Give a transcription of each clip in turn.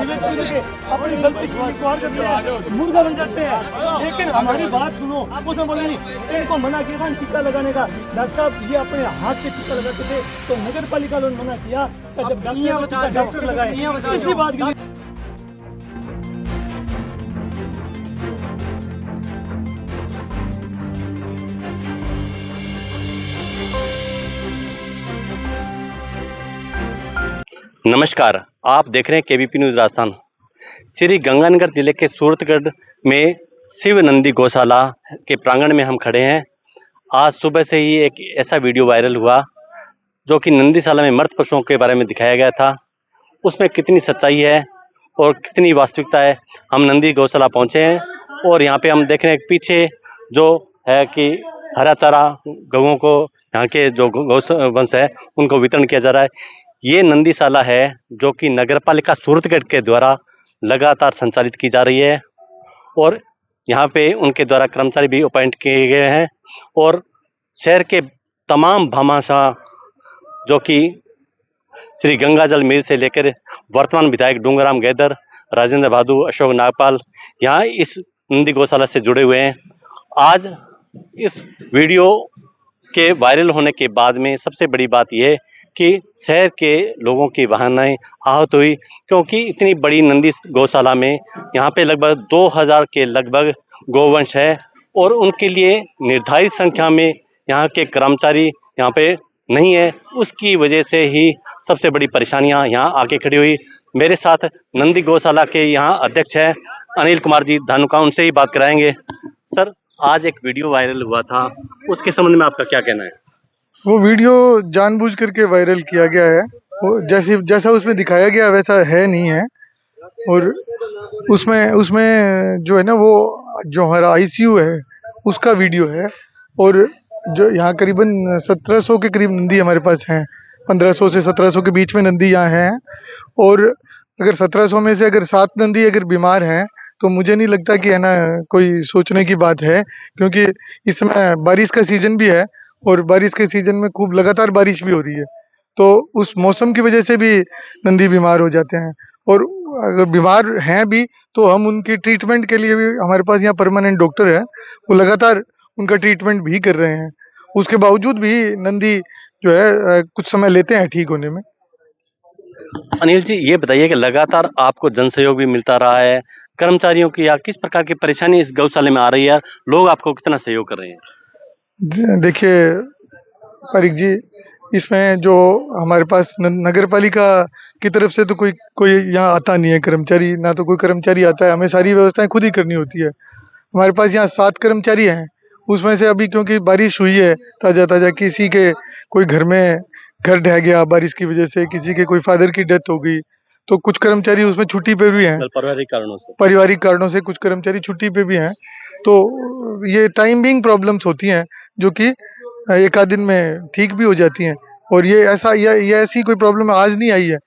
अपनी गलती स्वीकार करते हैं, मुर्गा बन जाते हैं। लेकिन हमारी बात सुनो, उसमें बोले नहीं, इनको मना किया था टीका लगाने का। डॉक्टर साहब ये अपने हाथ से टीका लगाते थे, तो नगर पालिका ने मना किया कि जब डॉक्टर लगाए इसी बात के लिए। नमस्कार, आप देख रहे हैं केबीपी न्यूज़ राजस्थान। श्री गंगानगर जिले के सूरतगढ़ में शिव नंदी गौशाला के प्रांगण में हम खड़े हैं। आज सुबह से ही एक ऐसा वीडियो वायरल हुआ जो कि नंदीशाला में मृत पशुओं के बारे में दिखाया गया था। उसमें कितनी सच्चाई है और कितनी वास्तविकता है। हम नंदी गौशाला पहुंचे हैं और यहाँ पे हम देख रहे हैं पीछे जो है कि हरा चारा गौओं को, यहाँ के जो गौवंश है उनको वितरण किया जा रहा है। ये नंदीशाला है जो कि नगरपालिका सूरतगढ़ के द्वारा लगातार संचालित की जा रही है और यहाँ पे उनके द्वारा कर्मचारी भी अपॉइंट किए गए हैं और शहर के तमाम भामाशाह जो कि श्री गंगाजल मिल से लेकर वर्तमान विधायक डूंगराम गैदर, राजेंद्र भादु, अशोक नागपाल यहाँ इस नंदी गौशाला से जुड़े हुए हैं। आज इस वीडियो के वायरल होने के बाद में सबसे बड़ी बात यह कि शहर के लोगों की भावनाएं आहत हुई, क्योंकि इतनी बड़ी नंदी गौशाला में यहाँ पे लगभग 2000 के लगभग गौवंश है और उनके लिए निर्धारित संख्या में यहाँ के कर्मचारी यहाँ पे नहीं है। उसकी वजह से ही सबसे बड़ी परेशानियां यहाँ आके खड़ी हुई। मेरे साथ नंदी गौशाला के यहाँ अध्यक्ष है अनिल कुमार जी धानुका, उनसे ही बात कराएंगे। सर, आज एक वीडियो वायरल हुआ था, उसके संबंध में आपका क्या कहना है? वो वीडियो जानबूझ करके वायरल किया गया है। वो जैसा उसमें दिखाया गया वैसा है नहीं है। और उसमें जो है ना, वो जो हमारा आईसीयू है उसका वीडियो है। और जो यहाँ करीबन 1700 के करीब नंदी हमारे पास हैं। 1500 से 1700 के बीच में नंदी यहाँ हैं। और अगर 1700 में से अगर 7 नंदी अगर बीमार हैं तो मुझे नहीं लगता कि है ना कोई सोचने की बात है, क्योंकि इस समय बारिश का सीजन भी है और बारिश के सीजन में खूब लगातार बारिश भी हो रही है, तो उस मौसम की वजह से भी नंदी बीमार हो जाते हैं। और अगर बीमार हैं भी तो हम उनकी ट्रीटमेंट के लिए भी हमारे पास यहाँ परमानेंट डॉक्टर है, वो लगातार उनका ट्रीटमेंट भी कर रहे हैं। उसके बावजूद भी नंदी जो है कुछ समय लेते हैं ठीक होने में। अनिल जी, ये बताइए कि लगातार आपको जन सहयोग भी मिलता रहा है, कर्मचारियों की या किस प्रकार की परेशानी इस गौशाले में आ रही है, लोग आपको कितना सहयोग कर रहे हैं? देखिए पारिक जी, इसमें जो हमारे पास नगर पालिका की तरफ से तो कोई यहाँ आता नहीं है कर्मचारी, ना तो कोई कर्मचारी आता है। हमें सारी व्यवस्थाएं खुद ही करनी होती है। हमारे पास यहाँ 7 कर्मचारी हैं, उसमें से अभी क्योंकि बारिश हुई है ताज़ा किसी के कोई घर में घर ढह गया बारिश की वजह से, किसी के कोई फादर की डेथ हो गई, तो कुछ कर्मचारी उसमें छुट्टी पे भी हैं। पारिवारिक कारणों से कुछ कर्मचारी छुट्टी पे भी हैं। तो ये टाइमिंग प्रॉब्लम्स होती हैं जो कि एक आध दिन में ठीक भी हो जाती हैं। और ये ऐसी कोई प्रॉब्लम आज नहीं आई है,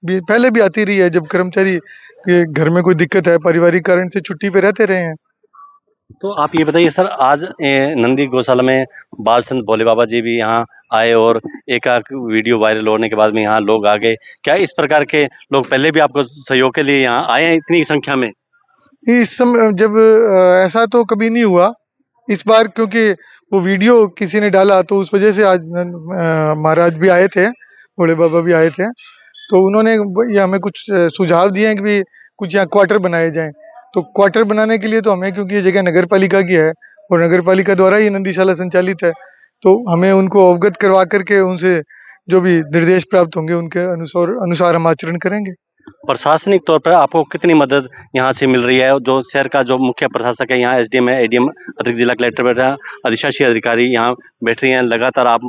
पहले भी आती रही है जब कर्मचारी के घर में कोई दिक्कत है, पारिवारिक कारण से छुट्टी पे रहते रहे हैं। तो आप ये बताइए सर, आज नंदी गौशाला में बाल संत भोले बाबा जी भी यहाँ आए और एक वीडियो वायरल होने के बाद में यहाँ लोग आ गए। क्या इस प्रकार के लोग पहले भी आपको सहयोग के लिए यहाँ आए हैं इतनी संख्या में? इस समय जब ऐसा तो कभी नहीं हुआ। इस बार क्योंकि वो वीडियो किसी ने डाला तो उस वजह से आज महाराज भी आए थे, भोले बाबा भी आए थे, तो उन्होंने ये हमें कुछ सुझाव दिए हैं कि भी कुछ यहाँ क्वार्टर बनाए जाएं। तो क्वार्टर बनाने के लिए तो हमें, क्योंकि ये जगह नगर पालिका की है और नगर पालिका द्वारा ये नंदीशाला संचालित है, तो हमें उनको अवगत करवा करके उनसे जो भी निर्देश प्राप्त होंगे उनके अनुसार हम आचरण करेंगे। प्रशासनिक तौर पर आपको कितनी मदद यहाँ से मिल रही है? जो शहर का जो मुख्य प्रशासक है, यहाँ एसडीएम है, एडीएम, अतिरिक्त जिला कलेक्टर बैठा है, अधिशासी अधिकारी यहाँ बैठ रही हैं। लगातार आप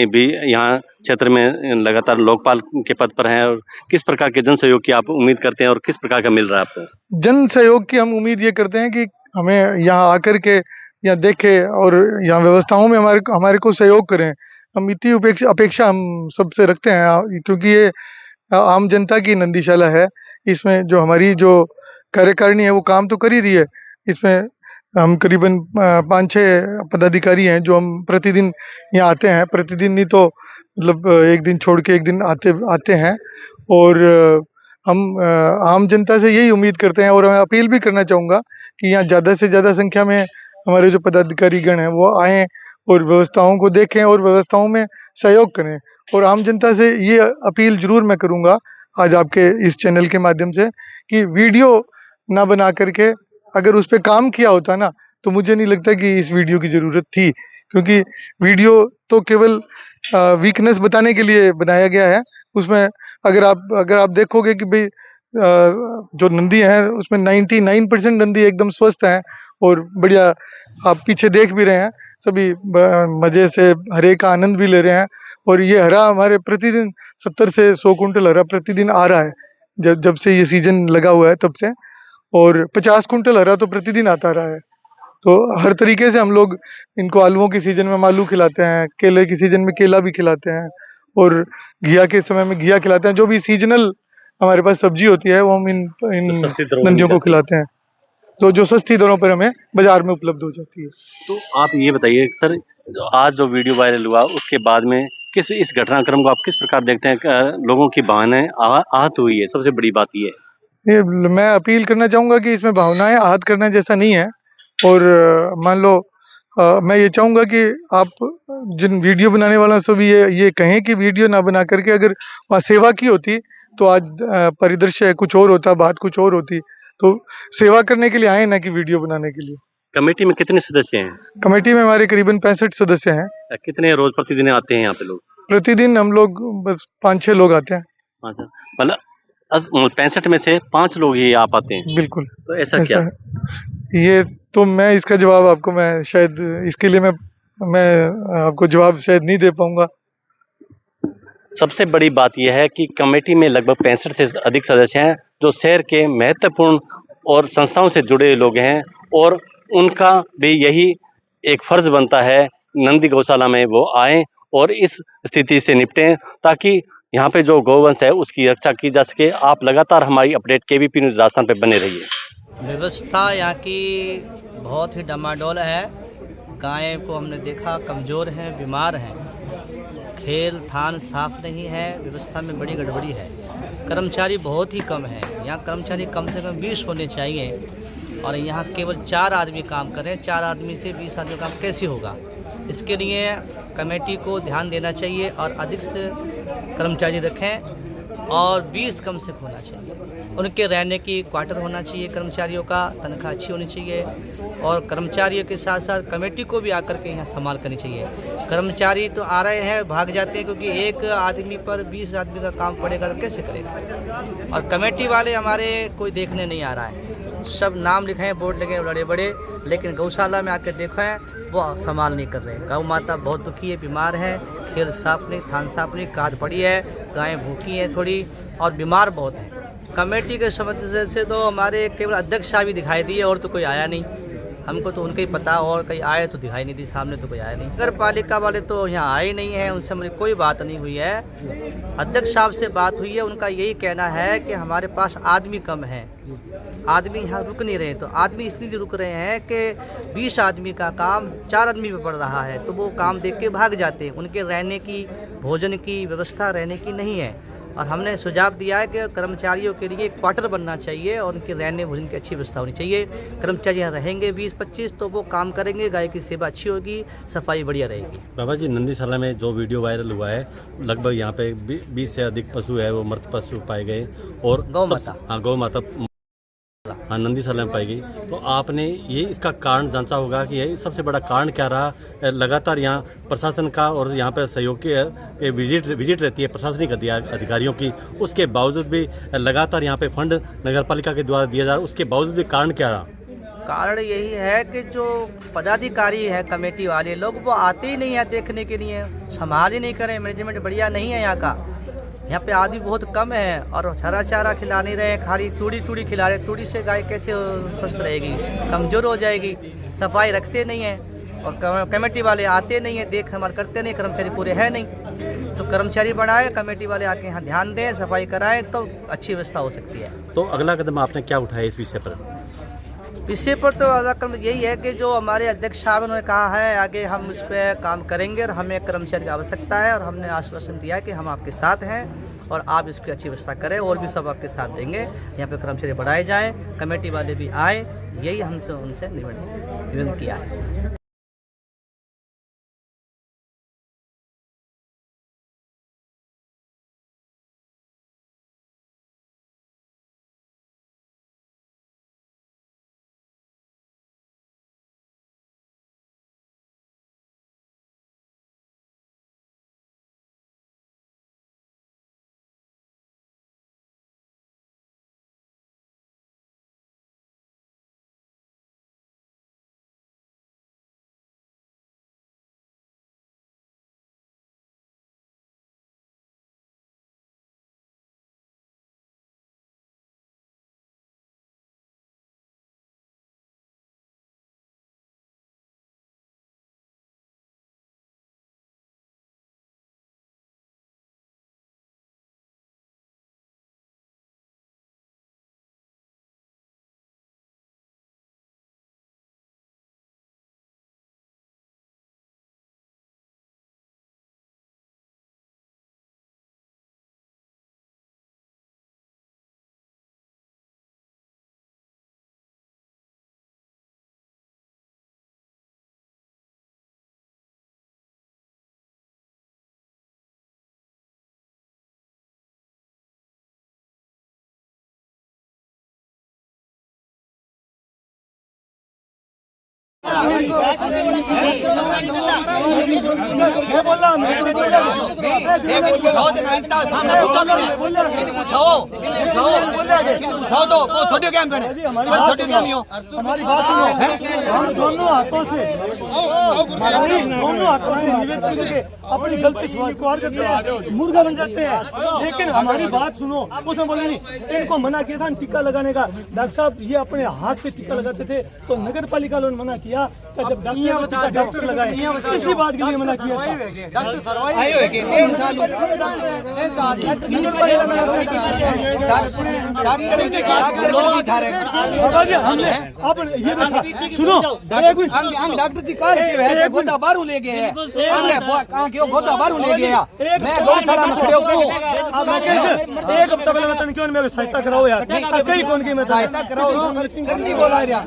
भी यहाँ क्षेत्र में लगातार लोकपाल के पद पर हैं, और किस प्रकार के जन सहयोग की आप उम्मीद करते हैं और किस प्रकार का मिल रहा है आपको? जन सहयोग की हम उम्मीद ये करते हैं कि हमें यहाँ आकर के यहाँ देखे और यहाँ व्यवस्थाओं में हमारे को सहयोग करें। हम इतनी अपेक्षा हम सबसे रखते हैं, क्योंकि ये आम जनता की नंदीशाला है। इसमें जो हमारी जो कार्यकारिणी है वो काम तो कर ही रही है। इसमें हम करीबन 5-6 पदाधिकारी हैं जो हम प्रतिदिन यहाँ आते हैं, प्रतिदिन नहीं तो मतलब एक दिन छोड़ के एक दिन आते हैं। और हम आम जनता से यही उम्मीद करते हैं और मैं अपील भी करना चाहूँगा कि यहाँ ज़्यादा से ज़्यादा संख्या में हमारे जो पदाधिकारी गण हैं वो आएँ और व्यवस्थाओं को देखें और व्यवस्थाओं में सहयोग करें। और आम जनता से ये अपील ज़रूर मैं करूँगा आज आपके इस चैनल के माध्यम से कि वीडियो ना बना करके अगर उस पे काम किया होता ना तो मुझे नहीं लगता कि इस वीडियो की ज़रूरत थी, क्योंकि वीडियो तो केवल वीकनेस बताने के लिए बनाया गया है। उसमें अगर आप देखोगे कि भाई जो नंदी हैं उसमें 99% नंदी एकदम स्वस्थ हैं और बढ़िया, आप पीछे देख भी रहे हैं, सभी मजे से हरे का आनंद भी ले रहे हैं। और ये हरा हमारे प्रतिदिन 70 से 100 कुंटल हरा प्रतिदिन आ रहा है जब से ये सीजन लगा हुआ है तब से, और 50 कुंटल हरा तो प्रतिदिन आता रहा है। तो हर तरीके से हम लोग इनको आलूओं के सीजन में आलू खिलाते हैं, केले की सीजन में केला भी खिलाते हैं और घिया के समय में घिया खिलाते हैं। जो भी सीजनल हमारे पास सब्जी होती है वो हम इन सस्ती दरों में नंदियों को मिल जाती है। खिलाते हैं, तो जो सस्ती दरों पर हमें बाजार में उपलब्ध हो जाती है। तो आप ये बताइए सर, आज जो वीडियो वायरल हुआ उसके बाद में इस घटनाक्रम को आप किस प्रकार देखते हैं? लोगों की भावनाएं आहत हुई है, सबसे बड़ी बात ये है। ये मैं अपील करना चाहूँगा कि इसमें भावनाएं आहत करने जैसा नहीं है। और मान लो मैं ये चाहूँगा कि आप जिन वीडियो बनाने वालों से भी ये कहें कि वीडियो ना बना करके अगर वहाँ सेवा की होती तो आज परिदृश्य कुछ और होता, बात कुछ और होती। तो सेवा करने के लिए आए ना कि वीडियो बनाने के लिए। कमेटी में कितने सदस्य हैं? कमेटी में हमारे करीबन 65 सदस्य हैं। कितने रोज प्रतिदिन आते हैं यहाँ पे लोग? प्रतिदिन हम लोग बस 5-6 लोग आते हैं। अच्छा, मतलब 65 में से 5 लोग ही आ पाते हैं? बिल्कुल। तो ऐसा क्या? ये तो मैं इसका जवाब आपको मैं शायद इसके लिए मैं आपको जवाब शायद नहीं दे पाऊंगा। सबसे बड़ी बात यह है कि कमेटी में लगभग 65 से अधिक सदस्य हैं जो शहर के महत्वपूर्ण और संस्थाओं से जुड़े लोग हैं, और उनका भी यही एक फर्ज बनता है नंदी गौशाला में वो आएं और इस स्थिति से निपटें ताकि यहाँ पे जो गौवंश है उसकी रक्षा की जा सके। आप लगातार हमारी अपडेट केबीपी न्यूज़ राजस्थान पे बने रहिए। व्यवस्था यहाँ की बहुत ही डमाडोल है। गाय को हमने देखा कमज़ोर हैं, बीमार हैं, खेल थान साफ नहीं है, व्यवस्था में बड़ी गड़बड़ी है। कर्मचारी बहुत ही कम है, यहाँ कर्मचारी कम से कम 20 होने चाहिए और यहाँ केवल 4 आदमी काम कर रहे हैं। 4 आदमी से 20 आदमी काम कैसे होगा? इसके लिए कमेटी को ध्यान देना चाहिए और अधिक से कर्मचारी रखें और 20 कम से होना चाहिए। उनके रहने की क्वार्टर होना चाहिए, कर्मचारियों का तनख्वाह अच्छी होनी चाहिए और कर्मचारियों के साथ साथ कमेटी को भी आकर के यहाँ संभाल करनी चाहिए। कर्मचारी तो आ रहे हैं, भाग जाते हैं, क्योंकि एक आदमी पर 20 आदमी का काम पड़ेगा तो कैसे करेगा? और कमेटी वाले हमारे कोई देखने नहीं आ रहा है। सब नाम लिखे हैं, बोर्ड लगे बड़े बड़े, लेकिन गौशाला में आकर देखो हैं वो संभाल नहीं कर रहे। गौ माता बहुत दुखी है, बीमार है, खेल साफ नहीं, थान साफ नहीं, काट पड़ी है, गायें भूखी हैं थोड़ी और बीमार बहुत है। कमेटी के सदस्य से तो हमारे केवल अध्यक्ष साहब ही दिखाई दिए और तो कोई आया नहीं। हमको तो उनका ही पता, और कहीं आए तो दिखाई नहीं दी, सामने तो कोई आया नहीं। नगर पालिका वाले तो यहाँ आए नहीं हैं, उनसे हमारी कोई बात नहीं हुई है। अध्यक्ष साहब से बात हुई है, उनका यही कहना है कि हमारे पास आदमी कम है, आदमी यहाँ रुक नहीं रहे। तो आदमी इसलिए रुक रहे हैं कि 20 आदमी का काम 4 आदमी पे पड़ रहा है, तो वो काम देख के भाग जाते हैं। उनके रहने की, भोजन की व्यवस्था रहने की नहीं है। और हमने सुझाव दिया है कि कर्मचारियों के लिए क्वार्टर बनना चाहिए और उनके रहने भोजन की अच्छी व्यवस्था होनी चाहिए। कर्मचारी यहाँ रहेंगे 20-25 तो वो काम करेंगे, गाय की सेवा अच्छी होगी, सफाई बढ़िया रहेगी। बाबा जी, नंदीशाला में जो वीडियो वायरल हुआ है, लगभग यहाँ पे 20 से अधिक पशु है वो मृत पशु पाए गए और गौ माता, हाँ गौ माता हाँ नंदीशाला में पाई गई। तो आपने ये इसका कारण जांचा होगा कि ये सबसे बड़ा कारण क्या रहा? लगातार यहाँ प्रशासन का और यहाँ पर सहयोग की विजिट रहती है प्रशासनिक अधिकारियों की, उसके बावजूद भी लगातार यहाँ पे फंड नगरपालिका के द्वारा दिया जा रहा है, उसके बावजूद भी कारण क्या रहा? कारण यही है कि जो पदाधिकारी है, कमेटी वाले लोग, वो आते ही नहीं है देखने के लिए, संभाल ही नहीं करें, मैनेजमेंट बढ़िया नहीं है यहाँ का। यहाँ पे आदमी बहुत कम है और हरा चारा खिला नहीं रहे, खाली तूड़ी खिला रहे। तूड़ी से गाय कैसे स्वस्थ रहेगी? कमज़ोर हो जाएगी। सफाई रखते नहीं है और कमेटी वाले आते नहीं है, देख हमारे करते नहीं, कर्मचारी पूरे हैं नहीं। तो कर्मचारी बढ़ाए, कमेटी वाले आके यहाँ ध्यान दें, सफाई कराएं तो अच्छी व्यवस्था हो सकती है। तो अगला कदम आपने क्या उठाया इस विषय पर? विषय पर तो अगला कदम यही है कि जो हमारे अध्यक्ष साहब उन्होंने कहा है आगे हम इस पर काम करेंगे और हमें कर्मचारी की आवश्यकता है और हमने आश्वासन दिया है कि हम आपके साथ हैं और आप इसकी अच्छी व्यवस्था करें, और भी सब आपके साथ देंगे। यहाँ पे कर्मचारी बढ़ाए जाएँ, कमेटी वाले भी आए, यही हमसे उनसे निवेदन किया है। मैं बोल रहा हूँ, हमारी बात सुनो। हम दोनों हाथों से निवेदन करके अपनी गलती स्वीकार करते हैं, मुर्गा बन जाते हैं। लेकिन हमारी बात सुनो, उसमें बोले नहीं, इनको मना किया था टीका लगाने का। डॉक्टर साहब ये अपने हाथ से टीका लगाते थे, तो नगर पालिका ने मना किया कि जब डॉक्टर लगाए, इसी बात के लिए मना किया था। हमने आप ये सुनो, डॉक्टर जी कहा गोदा बारू ले गए गोदा बारू ले गया। मैं गौशाला में खड़े हूं, एक हफ्ता पहले बताने क्यों मेरे सहायता कराओ यार, कई कौन की मैं सहायता कराओ करनी बोला रहा।